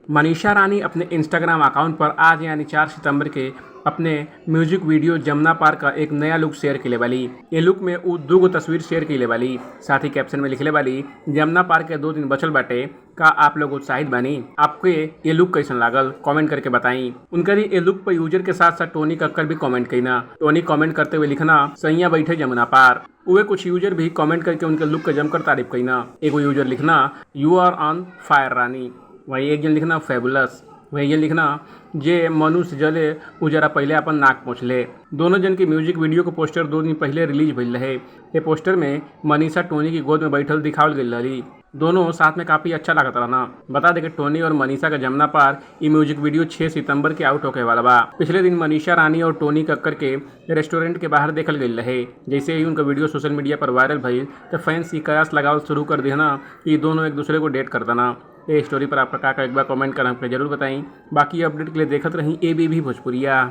मनीषा रानी अपने Instagram account पर आज यानी 4 सितंबर के अपने म्यूजिक वीडियो जमुना पार का एक नया लुक शेयर के वाली। ये लुक में वो 2 तस्वीर शेयर के वाली, साथ ही कैप्शन में लिखले वाली जमुना पार के 2 दिन बचल बाटे, का आप लोग उत्साहित बानी? आपके ये लुक कैसन लागल कमेंट करके बताई। उनका ये लुक पर यूजर के साथ साथ टोनी कक्कर भी कमेंट कईना। टोनी कमेंट करते हुए लिखना सैया बैठे जमुना पार। वे कुछ यूजर भी कमेंट करके उनके लुक का जमकर तारीफ कईना। एगो यूजर लिखना यू आर ऑन फायर रानी, वही एक जन लिखना फेबुलस, वही जन लिखना जे मनुष्य जले उ जरा पहले अपन नाक पोंछले। दोनों जन के म्यूजिक वीडियो को पोस्टर 2 दिन पहले रिलीज भइल रहे। ये पोस्टर में मनीषा टोनी की गोद में बैठल दिखावल गई रही। दोनों साथ में काफ़ी अच्छा लागत रहना। बता दें कि टोनी और मनीषा का जमुना पार ये म्यूजिक वीडियो 6 सितंबर के आउट होके वाला बा। पिछले दिन मनीषा रानी और टोनी कक्कर के रेस्टोरेंट के बाहर देखल गई रहे। जैसे ही उनका वीडियो सोशल मीडिया पर वायरल भइल तो फैंस की कयास लगावल शुरू कर देना कि दोनों एक दूसरे को डेट कर देना। ये स्टोरी पर आपका का एक बार कमेंट कर हमको जरूर बताएं। बाकी अपडेट के लिए देखते रहीं ABB भोजपुरिया।